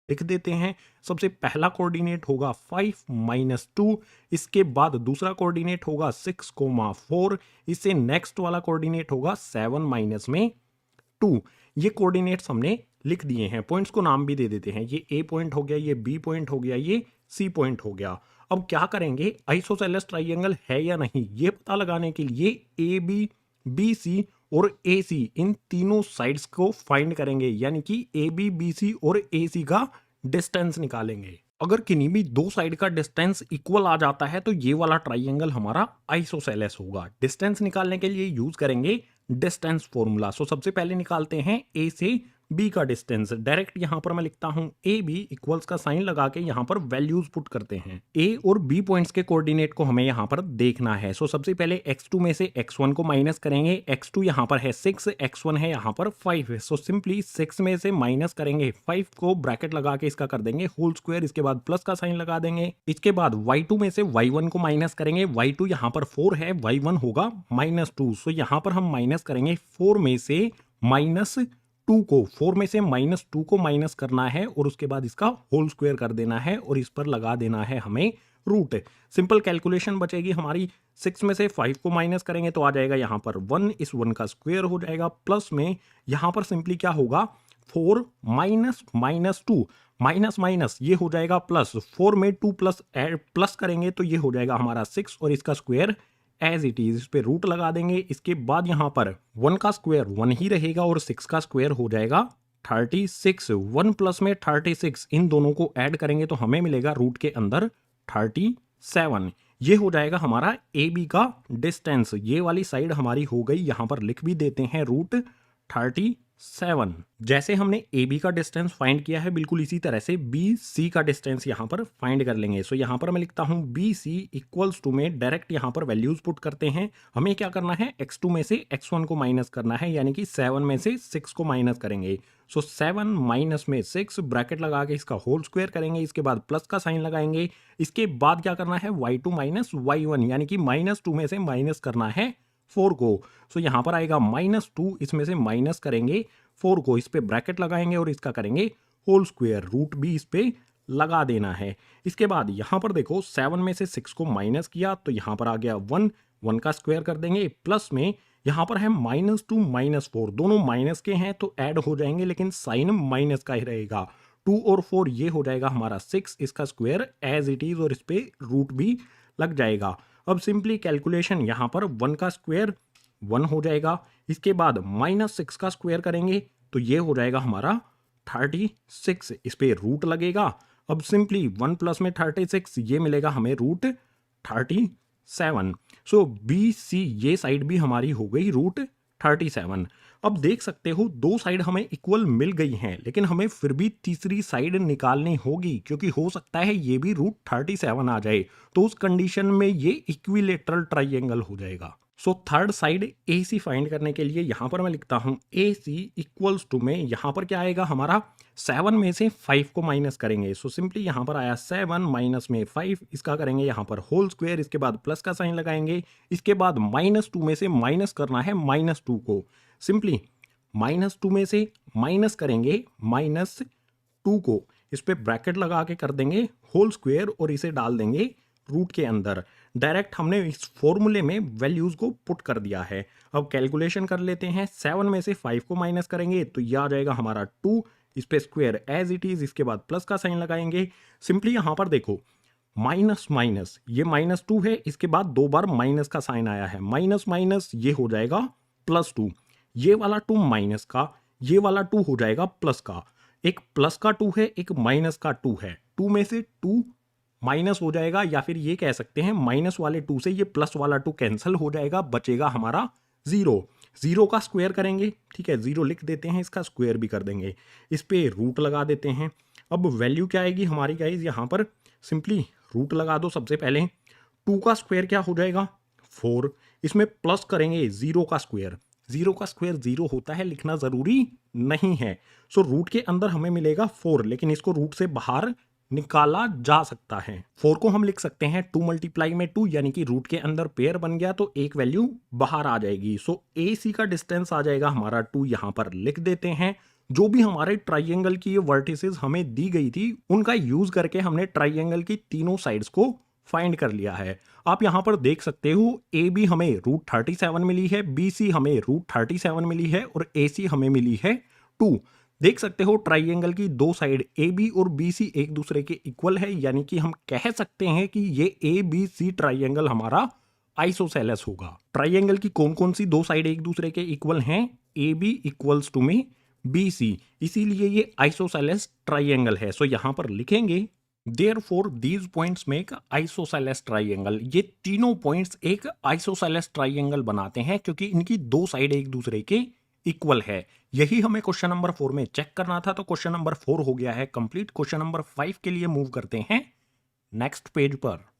लिख देते हैं। सबसे पहला कोऑर्डिनेट होगा 5 माइनस 2, इसके बाद दूसरा कोऑर्डिनेट होगा 6,4, इससे नेक्स्ट वाला कोऑर्डिनेट होगा 7 माइनस में 2। ये कोऑर्डिनेट्स हमने लिख दिए हैं। पॉइंट्स को नाम भी दे देते हैं। ये ए पॉइंट हो गया, ये बी पॉइंट हो गया, ये सी पॉइंट हो गया। अब क्या करेंगे, आइसोसेलेस ट्राइंगल है या नहीं ये पता लगाने के लिए ए बी, बी सी और ए सी इन तीनों साइड्स को फाइंड करेंगे, यानी कि ए बी, बी सी और ए सी का डिस्टेंस निकालेंगे। अगर किन्हीं भी दो साइड का डिस्टेंस इक्वल आ जाता है तो ये वाला ट्राइंगल हमारा आइसोसेलेस होगा। डिस्टेंस निकालने के लिए यूज करेंगे डिस्टेंस फॉर्मूला। सो सबसे पहले निकालते हैं ए से बी का डिस्टेंस। डायरेक्ट यहां पर मैं लिखता हूं ए बी इक्वल्स का साइन लगा के यहां पर वैल्यूज पुट करते हैं। ए और बी पॉइंट्स के कोऑर्डिनेट को हमें यहां पर देखना है। सो सबसे पहले x2 में से x1 को माइनस करेंगे। x2 यहां पर है 6, x1 है यहां पर 5 है। सो सिंपली 6 में से माइनस करेंगे 5 को, ब्रैकेट लगा के इसका कर देंगे होल स्क्वायर, इसके बाद प्लस का साइन लगा देंगे। इसके बाद y2 में से y1 को माइनस करेंगे। y2 यहां पर 4 है, y1 होगा -2। सो यहां पर हम माइनस करेंगे 4 में से -2 को, 4 में से -2 को माइनस करना है और उसके बाद इसका होल स्क्वायर कर देना है और इस पर लगा देना है हमें रूट। सिंपल कैलकुलेशन बचेगी हमारी। 6 में से 5 को माइनस करेंगे तो आ जाएगा यहाँ पर 1, इस 1 का स्क्वायर हो जाएगा, प्लस में यहाँ पर सिंपली क्या होगा 4 -2 माइनस माइनस ये हो जाएगा प्लस, 4 में 2 प्लस करेंगे तो ये हो जाएगा हमारा 6 और इसका स्क्वायर एज इट इज, इस पे रूट लगा देंगे। इसके बाद यहां पर 1 का स्क्वायर 1 ही रहेगा और 6 का स्क्वायर हो जाएगा 36। 1 प्लस में 36, इन दोनों को ऐड करेंगे तो हमें मिलेगा रूट के अंदर 37। ये हो जाएगा हमारा ए बी का डिस्टेंस। ये वाली साइड हमारी हो गई, यहां पर लिख भी देते हैं रूट 37। जैसे हमने ए बी का डिस्टेंस फाइंड किया है, बिल्कुल इसी तरह से बी सी का डिस्टेंस यहां पर फाइंड कर लेंगे। सो यहां पर मैं लिखता हूं बी सी इक्वल्स टू में डायरेक्ट यहां पर वैल्यूज पुट करते हैं। हमें क्या करना है, x2 में से x1 को माइनस करना है, यानी कि 7 में से 6 को माइनस करेंगे। सो 7 माइनस में 6, ब्रैकेट लगा के इसका होल स्क्वायर करेंगे, इसके बाद प्लस का साइन लगाएंगे। इसके बाद क्या करना है, y2 माइनस y1, यानी कि -2 में से माइनस करना है 4 को। सो यहां पर आएगा -2, इसमें से माइनस करेंगे 4 को, इस पे ब्रैकेट लगाएंगे और इसका करेंगे होल स्क्वायर, रूट भी इस पे लगा देना है। इसके बाद यहां पर देखो 7 में से 6 को माइनस किया तो यहां पर आ गया 1, 1 का स्क्वायर कर देंगे, प्लस में यहां पर है -2 -4, दोनों माइनस के हैं तो ऐड हो जाएंगे लेकिन साइन माइनस का ही रहेगा। 2 और 4 ये हो जाएगा हमारा 6, इसका स्क्वायर एज इट इज और इस पे रूट भी लग जाएगा। अब सिंपली कैलकुलेशन, यहां पर 1 का स्क्वायर 1 हो जाएगा, इसके बाद -6 का स्क्वायर करेंगे तो ये हो जाएगा हमारा 36, इस पे रूट लगेगा। अब सिंपली 1 प्लस में 36, ये मिलेगा हमें रूट 37। सो बी सी ये साइड भी हमारी हो गई रूट 37। अब देख सकते हो दो साइड हमें इक्वल मिल गई हैं, लेकिन हमें फिर भी तीसरी साइड निकालनी होगी, क्योंकि हो सकता है ये भी रूट 37 आ जाए, तो उस कंडीशन में ये इक्विलेटरल ट्राइंगल हो जाएगा। सो थर्ड साइड ए सी फाइंड करने के लिए यहां पर मैं लिखता हूं ए सी इक्वल्स टू में, यहां पर क्या आएगा हमारा 7 में से 5 को माइनस करेंगे। सो सिंपली यहां पर आया 7 माइनस में 5, इसका करेंगे यहां पर होल स्क्वायर, इसके बाद प्लस का साइन लगाएंगे। इसके बाद -2 में से माइनस करना है -2 को, सिंपली -2 में से माइनस करेंगे -2 को, इस पे ब्रैकेट लगा के कर देंगे होल स्क्वायर और इसे डाल देंगे रूट के अंदर। डायरेक्ट हमने इस फॉर्मूले में वैल्यूज को पुट कर दिया है। अब कैलकुलेशन कर लेते हैं। 7 में से 5 को माइनस करेंगे तो यह आ जाएगा हमारा 2, इस पे स्क्वायर एज इट इज, इसके बाद प्लस का साइन लगाएंगे। सिंपली यहां पर देखो माइनस माइनस ये -2 है, इसके बाद 2 बार माइनस का साइन आया है, माइनस माइनस ये हो जाएगा +2, ये वाला 2 माइनस का, ये वाला 2 हो जाएगा प्लस का। एक प्लस का 2 है, एक माइनस का 2 है, 2 में से 2 माइनस हो जाएगा, या फिर ये कह सकते हैं माइनस वाले 2 से ये प्लस वाला 2 कैंसिल हो जाएगा, बचेगा हमारा 0। 0 का स्क्वायर करेंगे, ठीक है 0 लिख देते हैं, इसका स्क्वायर भी कर देंगे, इस पे रूट लगा देते हैं। अब वैल्यू क्या आएगी हमारी गाइज, यहाँ पर सिंपली रूट लगा दो। सबसे पहले 2 का स्क्वायर क्या हो जाएगा 4, इसमें प्लस करेंगे 0 का स्क्वायर, 0 का स्क्वायर 0 होता है, लिखना जरूरी नहीं है। सो रूट के अंदर हमें मिलेगा 4, लेकिन इसको रूट से बाहर निकाला जा सकता है। 4 को हम लिख सकते हैं 2 मल्टीप्लाई में 2, यानी कि रूट के अंदर पेयर बन गया तो एक वैल्यू बाहर आ जाएगी। सो ए सी का डिस्टेंस आ जाएगा हमारा 2, यहां पर लिख देते हैं जो भी हमारे ट्राइंगल की ये वर्टिसेस हमें दी गई थी उनका यूज करके हमने ट्राइंगल की तीनों साइड्स को फाइंड कर लिया है। आप यहां पर देख सकते हो ए बी हमें √37 मिली है, बी सी हमें √37 मिली है और ए सी हमें मिली है 2। देख सकते हो ट्राइंगल की दो साइड ए बी और बी सी एक दूसरे के इक्वल है, यानी कि हम कह सकते हैं कि ये ए बी सी ट्राइंगल हमारा आइसोसेलेस होगा। ट्राइंगल की कौन कौन सी दो साइड एक दूसरे के इक्वल हैं? ए बी इक्वल्स टू में बी सी, इसीलिए ये आइसोसेलेस ट्राइंगल है। सो यहां पर लिखेंगे Therefore these points make isosceles triangle। ये तीनों पॉइंट्स एक आइसोसेलेस ट्राइंगल बनाते हैं क्योंकि इनकी दो साइड एक दूसरे के इक्वल है। यही हमें क्वेश्चन नंबर 4 में चेक करना था, तो क्वेश्चन नंबर 4 हो गया है कंप्लीट। क्वेश्चन नंबर 5 के लिए मूव करते हैं नेक्स्ट पेज पर।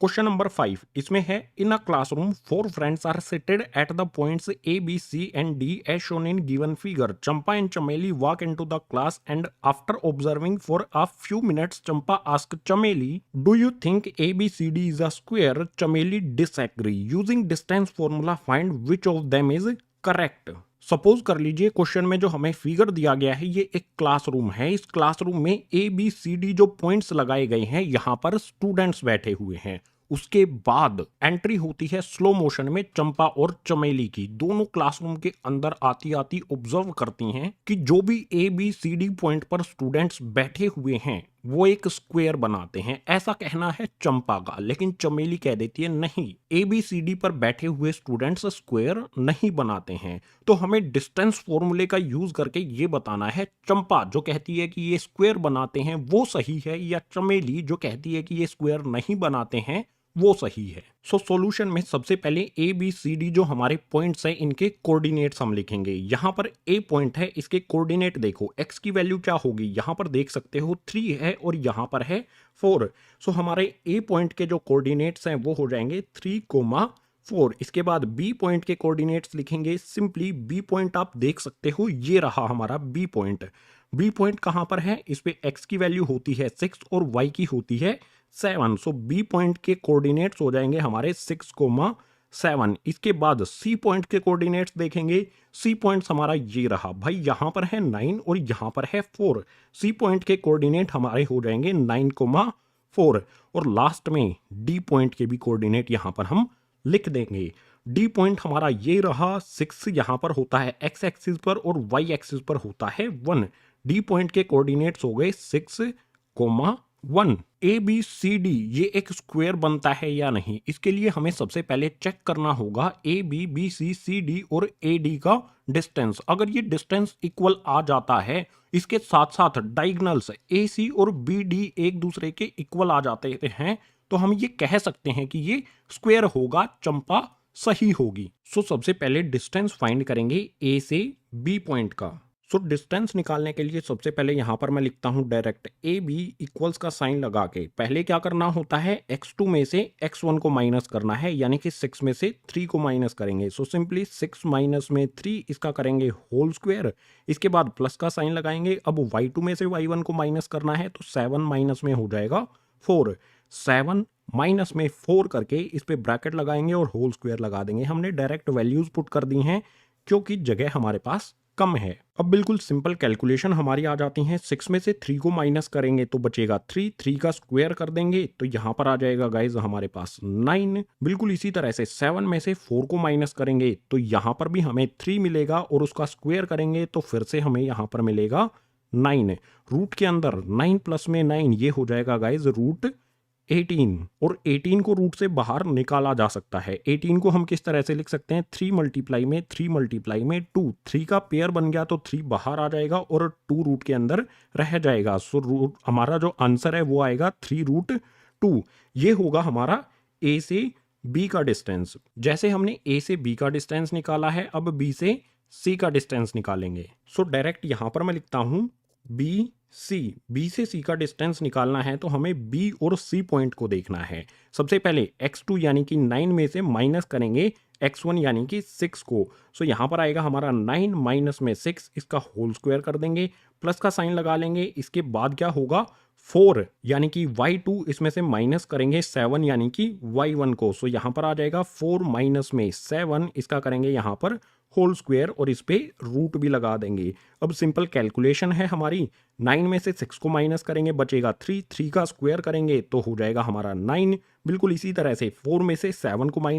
क्वेश्चन नंबर 5 इसमें है, in a classroom 4 friends are seated at the points A B C and D as shown in given figure. Champa and Chameli walk into the class and after observing for a few minutes Champa asked Chameli, do you think A B C D is a square? Chameli disagree. Using distance formula find which of them is correct. Suppose कर लीजिए question में जो हमें figure दिया गया है ये एक क्लासरूम है। इस क्लासरूम में ए बी सी डी जो पॉइंट्स लगाए गए हैं यहां पर स्टूडेंट्स बैठे हुए हैं। उसके बाद एंट्री होती है स्लो मोशन में चंपा और चमेली की। दोनों क्लासरूम के अंदर आती आती ऑब्जर्व करती हैं कि जो भी A B C D point पर स्टूडेंट्स बैठे हुए हैं वो एक स्क्वायर बनाते हैं, ऐसा कहना है चंपा का। लेकिन चमेली कह देती है नहीं, ए बी सी डी पर बैठे हुए स्टूडेंट्स स्क्वायर नहीं बनाते हैं। तो हमें डिस्टेंस फॉर्मूले का यूज करके ये बताना है चंपा जो कहती है कि ये स्क्वायर बनाते हैं वो सही है, या चमेली जो कहती है कि ये स्क्वायर नहीं बनाते हैं वो सही है। सो सॉल्यूशन में सबसे पहले ए बी सी डी जो हमारे पॉइंट्स हैं इनके कोऑर्डिनेट्स हम लिखेंगे। यहां पर ए पॉइंट है, इसके कोऑर्डिनेट देखो, एक्स की वैल्यू क्या होगी, यहां पर देख सकते हो 3 है और यहां पर है 4। सो हमारे ए पॉइंट के जो कोऑर्डिनेट्स हैं वो हो जाएंगे 3,4। इसके बाद बी पॉइंट के कोऑर्डिनेट्स लिखेंगे। सिंपली बी पॉइंट आप देख सकते हो, ये रहा हमारा बी पॉइंट। बी पॉइंट कहां पर है, इस पे एक्स की वैल्यू होती है 6 और वाई की होती है 7। सो बी पॉइंट के कोऑर्डिनेट्स हो जाएंगे हमारे 6,7। इसके बाद सी पॉइंट के कोऑर्डिनेट्स देखेंगे। सी पॉइंट हमारा ये रहा भाई, यहां पर है 9 और यहां पर है 4। सी पॉइंट के कोऑर्डिनेट हमारे हो जाएंगे 9,4। और लास्ट में डी पॉइंट के भी कोऑर्डिनेट यहां पर हम लिख देंगे। डी पॉइंट हमारा ये रहा 6, यहां पर होता है एक्स एक्सिस पर और वाई एक्सिस पर होता है 1। डी पॉइंट के कोऑर्डिनेट्स हो गए 6,1। ए बी सी डी ये एक स्क्वायर बनता है या नहीं, इसके लिए हमें सबसे पहले चेक करना होगा A B B C C D और ए डी का डिस्टेंस। अगर ये डिस्टेंस इक्वल आ जाता है, इसके साथ साथ डायगोनल्स ए सी और बी डी एक दूसरे के इक्वल आ जाते हैं, तो हम ये कह सकते हैं कि ये स्क्वायर होगा, चंपा सही होगी। सो सबसे पहले डिस्टेंस फाइंड करेंगे ए से बी पॉइंट का। सो डिस्टेंस निकालने के लिए सबसे पहले यहां पर मैं लिखता हूं डायरेक्ट ए बी इक्वल्स का साइन लगा के। पहले क्या करना होता है, x2 में से x1 को माइनस करना है, यानी कि 6 में से 3 को माइनस करेंगे। सो सिंपली 6 माइनस में 3 इसका करेंगे होल स्क्वायर। इसके बाद प्लस का साइन लगाएंगे। अब y2 में से y1 को माइनस करना है, तो 7 माइनस में हो जाएगा 4। 7 माइनस में 4 करके इस पे ब्रैकेट लगाएंगे और होल स्क्वायर लगा देंगे। हमने डायरेक्ट वैल्यूज पुट कर दी हैं क्योंकि जगह हमारे पास कम है। अब बिल्कुल सिंपल कैलकुलेशन हमारी आ जाती है। 6 में से 3 को माइनस करेंगे तो बचेगा 3, 3 का स्क्वायर कर देंगे तो यहां पर आ जाएगा गाइज हमारे पास 9। बिल्कुल इसी तरह से 7 में से 4 को माइनस करेंगे तो यहां पर भी हमें 3 मिलेगा और उसका स्क्वायर करेंगे तो फिर से हमें यहां पर मिलेगा 9। रूट के अंदर 9 प्लस में 9 ये हो जाएगा गाइज √18। और 18 को रूट से बाहर निकाला जा सकता है। 18 को हम किस तरह से लिख सकते हैं, 3 मल्टीप्लाई में 3 मल्टीप्लाई में 2। 3 का पेयर बन गया तो 3 बाहर आ जाएगा और 2 रूट के अंदर रह जाएगा। सो रूट हमारा जो आंसर है वो आएगा 3√2। ये होगा हमारा ए से बी का डिस्टेंस। जैसे हमने ए से बी का डिस्टेंस निकाला है, अब बी से सी का डिस्टेंस निकालेंगे। सो डायरेक्ट यहां पर मैं लिखता हूं बी सी। बी से सी का डिस्टेंस निकालना है तो हमें बी और सी पॉइंट को देखना है। सबसे पहले x2 यानी कि 9 में से माइनस करेंगे x1 यानी कि 6 को। सो यहां पर आएगा हमारा 9 माइनस में 6, इसका होल स्क्वायर कर देंगे, प्लस का साइन लगा लेंगे। इसके बाद क्या होगा 4 यानी कि y2, इसमें से माइनस करेंगे 7 यानी कि y1 को। सो यहां पर आ जाएगा 4 माइनस में 7, इसका करेंगे यहां पर होल स्क्वायर और इस पे रूट भी लगा देंगे। अब सिंपल कैलकुलेशन है हमारी, 9 में से 6 को माइनस करेंगे बचेगा 3, 3 का स्क्वायर करेंगे तो हो जाएगा हमारा 9। बिल्कुल इसी तरह से 4 में से 7 को माइनस